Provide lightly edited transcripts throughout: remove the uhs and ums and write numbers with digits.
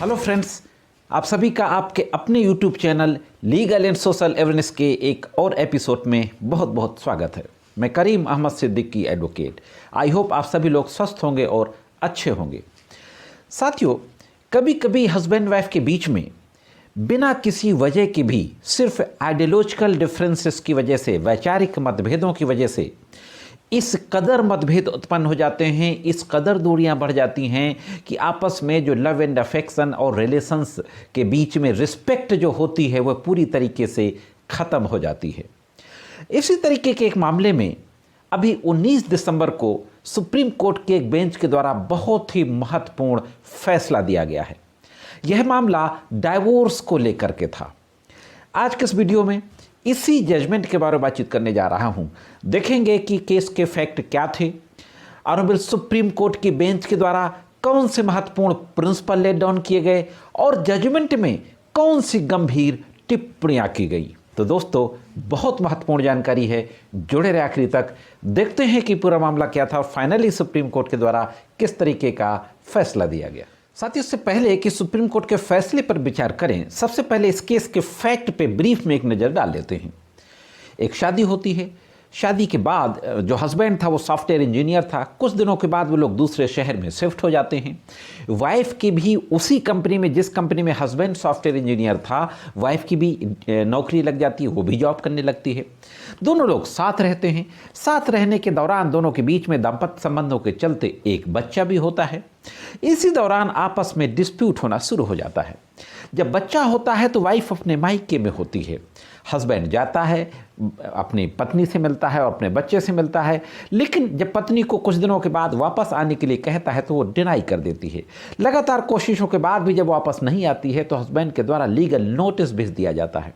Hello friends, आप सभी का आपके अपने YouTube channel legal and social awareness के एक और एपिसोड में बहुत बहुत स्वागत है। मैं Karim Ahmed Siddiqui advocate. I hope आप सभी लोग स्वस्थ होंगे और अच्छे होंगे। साथियों, कभी कभी हस्बैंड वाइफ के बीच में बिना किसी वजह के भी सिर्फ आइडियोलॉजिकल डिफरेंसेस की वजह से, वैचारिक मतभेदों की वजह से इस कदर मतभेद उत्पन्न हो जाते हैं, इस कदर दूरियां बढ़ जाती हैं कि आपस में जो लव एंड अफेक्शन और रिलेशंस के बीच में रिस्पेक्ट जो होती है वह पूरी तरीके से ख़त्म हो जाती है। इसी तरीके के एक मामले में अभी 19 दिसंबर को सुप्रीम कोर्ट के एक बेंच के द्वारा बहुत ही महत्वपूर्ण फैसला दिया गया है। यह मामला डाइवोर्स को लेकर के था। आज के इस वीडियो में इसी जजमेंट के बारे में बातचीत करने जा रहा हूं। देखेंगे कि केस के फैक्ट क्या थे, ऑनरेबल सुप्रीम कोर्ट की बेंच के द्वारा कौन से महत्वपूर्ण प्रिंसिपल लेट डाउन किए गए और जजमेंट में कौन सी गंभीर टिप्पणियां की गई। तो दोस्तों, बहुत महत्वपूर्ण जानकारी है, जुड़े रहे आखिरी तक। देखते हैं कि पूरा मामला क्या था और फाइनली सुप्रीम कोर्ट के द्वारा किस तरीके का फैसला दिया गया। साथियों, इससे पहले कि सुप्रीम कोर्ट के फैसले पर विचार करें, सबसे पहले इस केस के फैक्ट पे ब्रीफ में एक नज़र डाल लेते हैं। एक शादी होती है। शादी के बाद जो हस्बैंड था वो सॉफ्टवेयर इंजीनियर था। कुछ दिनों के बाद वो लोग दूसरे शहर में शिफ्ट हो जाते हैं। वाइफ की भी उसी कंपनी में, जिस कंपनी में हस्बैंड सॉफ्टवेयर इंजीनियर था, वाइफ की भी नौकरी लग जाती है, वो भी जॉब करने लगती है। दोनों लोग साथ रहते हैं। साथ रहने के दौरान दोनों के बीच में दाम्पत्य संबंधों के चलते एक बच्चा भी होता है। इसी दौरान आपस में डिस्प्यूट होना शुरू हो जाता है। जब बच्चा होता है तो वाइफ अपने मायके में होती है। हस्बैंड जाता है, अपनी पत्नी से मिलता है और अपने बच्चे से मिलता है, लेकिन जब पत्नी को कुछ दिनों के बाद वापस आने के लिए कहता है तो वो डिनाई कर देती है। लगातार कोशिशों के बाद भी जब वापस नहीं आती है तो हस्बैंड के द्वारा लीगल नोटिस भेज दिया जाता है।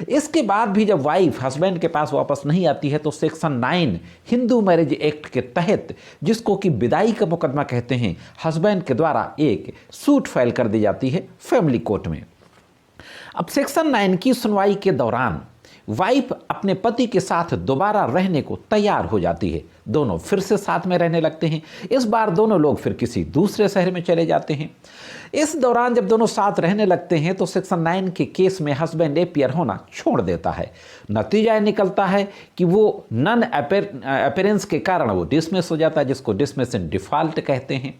इसके बाद भी जब वाइफ हस्बैंड के पास वापस नहीं आती है तो सेक्शन 9 हिंदू मैरिज एक्ट के तहत, जिसको कि विदाई का मुकदमा कहते हैं, हस्बैंड के द्वारा एक सूट फाइल कर दी जाती है फैमिली कोर्ट में। अब सेक्शन 9 की सुनवाई के दौरान वाइफ अपने पति के साथ दोबारा रहने को तैयार हो जाती है। दोनों फिर से साथ में रहने लगते हैं। इस बार दोनों लोग फिर किसी दूसरे शहर में चले जाते हैं। इस दौरान जब दोनों साथ रहने लगते हैं तो सेक्शन 9 के केस में हस्बैंड अपीयर होना छोड़ देता है। नतीजा निकलता है कि वो नॉन अपीयरेंस के कारण वो डिसमिस हो जाता है, जिसको डिसमिस इन डिफॉल्ट कहते हैं।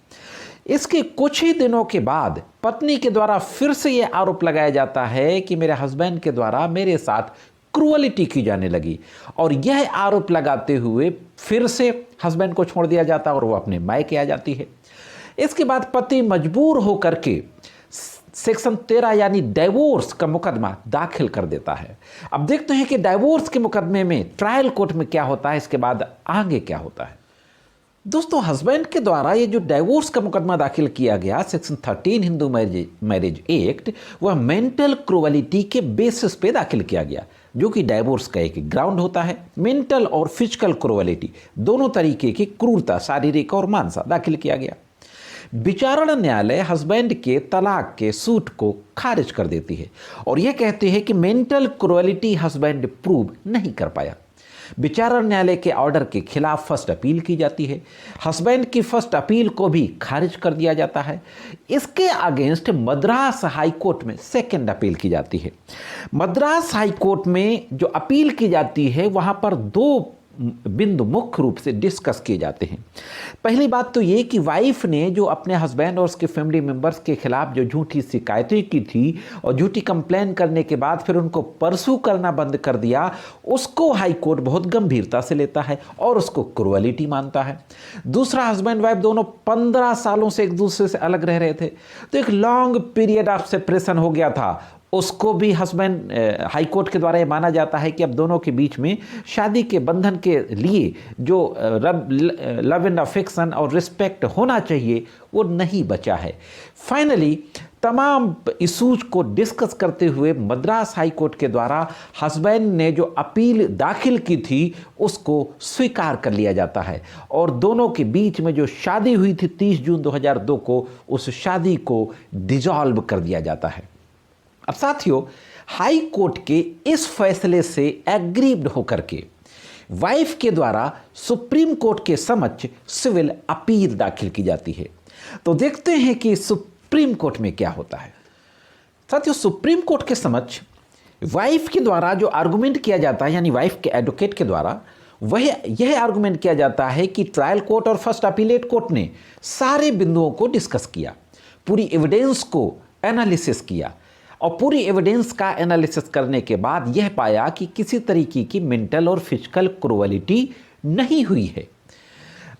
इसके कुछ ही दिनों के बाद पत्नी के द्वारा फिर से ये आरोप लगाया जाता है कि मेरे हस्बैंड के द्वारा मेरे साथ क्रूअलिटी की जाने लगी, और यह आरोप लगाते हुए फिर से हस्बैंड को छोड़ दिया जाता है और वो अपने मायके आ जाती है। इसके बाद पति मजबूर होकर के सेक्शन 13 यानी डाइवोर्स का मुकदमा दाखिल कर देता है। अब देखते हैं कि डाइवोर्स के मुकदमे में ट्रायल कोर्ट में क्या होता है, इसके बाद आगे क्या होता है। दोस्तों, हस्बैंड के द्वारा ये जो डाइवोर्स का मुकदमा दाखिल किया गया, सेक्शन 13 हिंदू मैरिज एक्ट, वह मेंटल क्रूअलिटी के बेसिस पे दाखिल किया गया, जो कि डाइवोर्स का एक ग्राउंड होता है। मेंटल और फिजिकल क्रूअलिटी, दोनों तरीके की क्रूरता, शारीरिक और मानसिक, दाखिल किया गया। विचारण न्यायालय हस्बैंड के तलाक के सूट को खारिज कर देती है और यह कहते हैं कि मेंटल क्रूअलिटी हस्बैंड प्रूव नहीं कर पाया। विचारण न्यायालय के ऑर्डर के खिलाफ फर्स्ट अपील की जाती है। हस्बैंड की फर्स्ट अपील को भी खारिज कर दिया जाता है। इसके अगेंस्ट मद्रास हाई कोर्ट में सेकंड अपील की जाती है। मद्रास हाई कोर्ट में जो अपील की जाती है वहां पर दो बिंदु मुख्य रूप से डिस्कस किए जाते हैं। पहली बात तो ये कि वाइफ ने जो अपने हस्बैंड और उसके फैमिली मेंबर्स के खिलाफ जो झूठी शिकायतें की थी और झूठी कंप्लेन करने के बाद फिर उनको परसू करना बंद कर दिया, उसको हाई कोर्ट बहुत गंभीरता से लेता है और उसको क्रूअलिटी मानता है। दूसरा, हस्बैंड वाइफ दोनों 15 सालों से एक दूसरे से अलग रह रहे थे, तो एक लॉन्ग पीरियड ऑफ सेपरेशन हो गया था। उसको भी हस्बैंड हाई कोर्ट के द्वारा ये माना जाता है कि अब दोनों के बीच में शादी के बंधन के लिए जो लव एंड अफेक्शन और रिस्पेक्ट होना चाहिए वो नहीं बचा है। फाइनली तमाम इशूज को डिस्कस करते हुए मद्रास हाई कोर्ट के द्वारा हस्बैंड ने जो अपील दाखिल की थी उसको स्वीकार कर लिया जाता है और दोनों के बीच में जो शादी हुई थी 30 जून 2002 को, उस शादी को डिसॉल्व कर दिया जाता है। अब साथियों, हाई कोर्ट के इस फैसले से एग्रीव्ड होकर के वाइफ के द्वारा सुप्रीम कोर्ट के समक्ष सिविल अपील दाखिल की जाती है। तो देखते हैं कि सुप्रीम कोर्ट में क्या होता है। साथियों, सुप्रीम कोर्ट के समक्ष वाइफ के द्वारा जो आर्गुमेंट किया जाता है, यानी वाइफ के एडवोकेट के द्वारा वह यह आर्गुमेंट किया जाता है कि ट्रायल कोर्ट और फर्स्ट अपीलेट कोर्ट ने सारे बिंदुओं को डिस्कस किया, पूरी एविडेंस को एनालिसिस किया, और पूरी एविडेंस का एनालिसिस करने के बाद यह पाया कि किसी तरीके की मेंटल और फिजिकल क्रूअलिटी नहीं हुई है।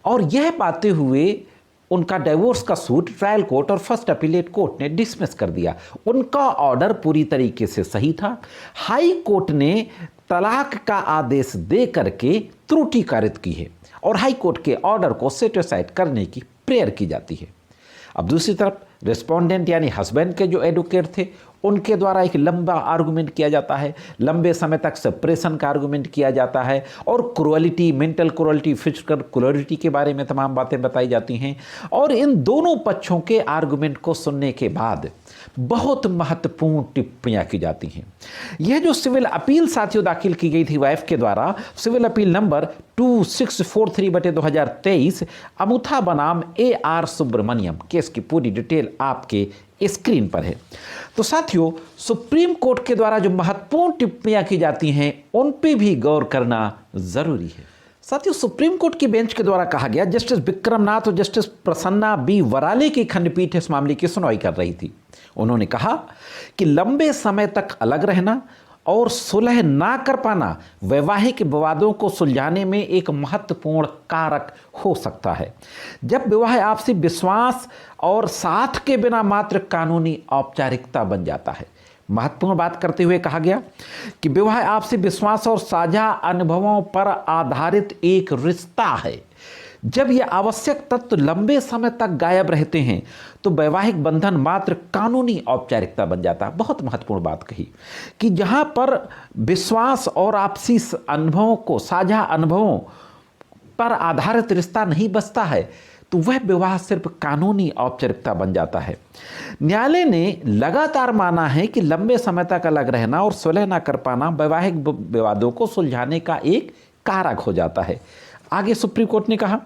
और यह पाते हुए उनका डिवोर्स का सूट ट्रायल कोर्ट और फर्स्ट अपीलेट कोर्ट ने डिसमिस कर दिया। उनका ऑर्डर पूरी तरीके से सही था। हाई कोर्ट ने तलाक का आदेश दे करके त्रुटि कारित की है और हाई कोर्ट के ऑर्डर को सेट असाइड करने की प्रेयर की जाती है। अब दूसरी तरफ रिस्पोंडेंट यानी हस्बैंड के जो एडवोकेट थे, उनके द्वारा एक लंबा आर्गुमेंट किया जाता है, लंबे समय तक सेपरेशन का आर्गुमेंट किया जाता है और क्रूअलिटी, मेंटल क्रूअलिटी, फिजिकल क्रूअलिटी के बारे में तमाम बातें बताई जाती हैं। और इन दोनों पक्षों के आर्गुमेंट को सुनने के बाद बहुत महत्वपूर्ण टिप्पणियां की जाती हैं। यह जो सिविल अपील साथियों दाखिल की गई थी वाइफ के द्वारा, सिविल अपील नंबर 2643/2023 अमुथा बनाम AR सुब्रमण्यम, केस की पूरी डिटेल आपके स्क्रीन पर है। तो साथियों, सुप्रीम कोर्ट के द्वारा जो महत्वपूर्ण टिप्पणियां की जाती हैं उन पे भी गौर करना जरूरी है। साथियों, सुप्रीम कोर्ट की बेंच के द्वारा कहा गया, जस्टिस विक्रमनाथ और जस्टिस प्रसन्ना B वराले की खंडपीठ इस मामले की सुनवाई कर रही थी। उन्होंने कहा कि लंबे समय तक अलग रहना और सुलह ना कर पाना वैवाहिक विवादों को सुलझाने में एक महत्वपूर्ण कारक हो सकता है। जब विवाह आपसी विश्वास और साथ के बिना मात्र कानूनी औपचारिकता बन जाता है। महत्वपूर्ण बात करते हुए कहा गया कि विवाह आपसी विश्वास और साझा अनुभवों पर आधारित एक रिश्ता है। जब यह आवश्यक तत्व लंबे समय तक गायब रहते हैं तो वैवाहिक बंधन मात्र कानूनी औपचारिकता बन जाता है। बहुत महत्वपूर्ण बात कही कि जहां पर विश्वास और आपसी अनुभवों को, साझा अनुभवों पर आधारित रिश्ता नहीं बचता है तो वह विवाह सिर्फ कानूनी औपचारिकता बन जाता है। न्यायालय ने लगातार माना है कि लंबे समय तक अलग रहना और सुलह न कर पाना वैवाहिक विवादों को सुलझाने का एक कारक हो जाता है। आगे सुप्रीम कोर्ट ने कहा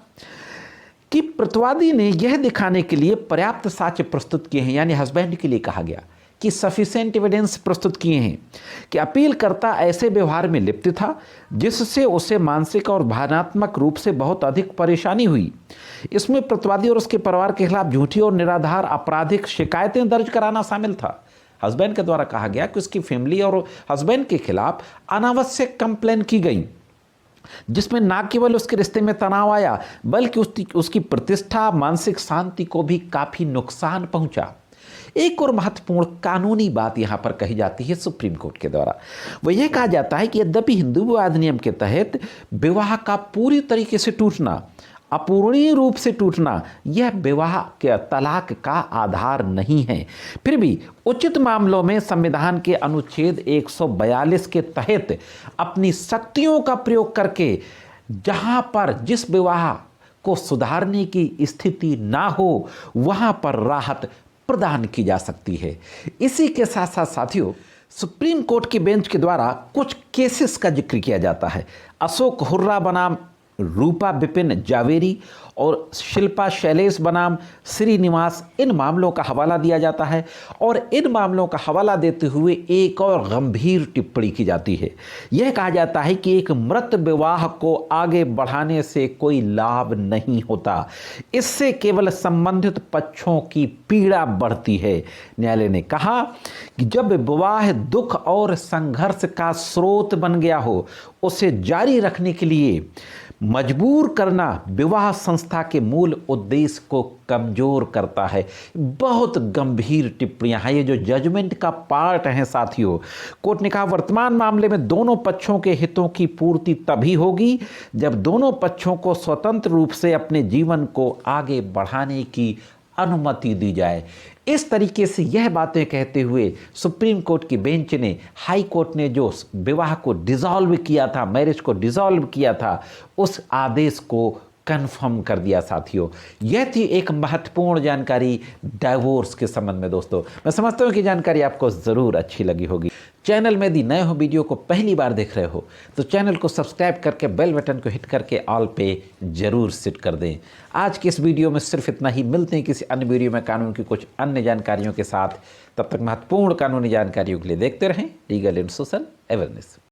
कि प्रतिवादी ने यह दिखाने के लिए पर्याप्त साक्ष्य प्रस्तुत किए हैं, यानी हस्बैंड के लिए कहा गया कि सफिशिएंट एविडेंस प्रस्तुत किए हैं कि अपीलकर्ता ऐसे व्यवहार में लिप्त था जिससे उसे मानसिक और भावनात्मक रूप से बहुत अधिक परेशानी हुई। इसमें प्रतिवादी और उसके परिवार के खिलाफ झूठी और निराधार आपराधिक शिकायतें दर्ज कराना शामिल था। हस्बैंड के द्वारा कहा गया कि उसकी फैमिली और हस्बैंड के खिलाफ अनावश्यक कंप्लेन की गई, जिसमें न केवल उसके रिश्ते में तनाव आया बल्कि उसकी प्रतिष्ठा, मानसिक शांति को भी काफी नुकसान पहुंचा। एक और महत्वपूर्ण कानूनी बात यहां पर कही जाती है सुप्रीम कोर्ट के द्वारा, वह यह कहा जाता है कि यद्यपि हिंदू विवाह अधिनियम के तहत विवाह का पूरी तरीके से टूटना, अपूर्णीय रूप से टूटना, यह विवाह के तलाक का आधार नहीं है, फिर भी उचित मामलों में संविधान के अनुच्छेद 142 के तहत अपनी शक्तियों का प्रयोग करके जहां पर जिस विवाह को सुधारने की स्थिति ना हो वहां पर राहत प्रदान की जा सकती है। इसी के साथ साथ साथियों, सुप्रीम कोर्ट की बेंच के द्वारा कुछ केसेस का जिक्र किया जाता है। अशोक हुर्रा बनाम रूपा बिपिन जावेरी और शिल्पा शैलेश बनाम श्रीनिवास, इन मामलों का हवाला दिया जाता है और इन मामलों का हवाला देते हुए एक और गंभीर टिप्पणी की जाती है। यह कहा जाता है कि एक मृत विवाह को आगे बढ़ाने से कोई लाभ नहीं होता, इससे केवल संबंधित पक्षों की पीड़ा बढ़ती है। न्यायालय ने कहा कि जब विवाह दुख और संघर्ष का स्रोत बन गया हो, उसे जारी रखने के लिए मजबूर करना विवाह संस्था के मूल उद्देश्य को कमजोर करता है। बहुत गंभीर टिप्पणियां हैं, ये जो जजमेंट का पार्ट है साथियों। कोर्ट ने कहा वर्तमान मामले में दोनों पक्षों के हितों की पूर्ति तभी होगी जब दोनों पक्षों को स्वतंत्र रूप से अपने जीवन को आगे बढ़ाने की अनुमति दी जाए। इस तरीके से यह बातें कहते हुए सुप्रीम कोर्ट की बेंच ने हाई कोर्ट ने जो विवाह को डिसॉल्व किया था, मैरिज को डिसॉल्व किया था, उस आदेश को कंफर्म कर दिया साथियों। यह थी एक महत्वपूर्ण जानकारी डाइवोर्स के संबंध में दोस्तों। मैं समझता हूँ कि जानकारी आपको ज़रूर अच्छी लगी होगी। चैनल में यदि नए हो, वीडियो को पहली बार देख रहे हो तो चैनल को सब्सक्राइब करके बेल बटन को हिट करके ऑल पे ज़रूर सेट कर दें। आज के इस वीडियो में सिर्फ इतना ही। मिलते हैं किसी अन्य वीडियो में कानून की कुछ अन्य जानकारियों के साथ। तब तक महत्वपूर्ण कानूनी जानकारियों के लिए देखते रहें लीगल एंड सोशल अवेयरनेस।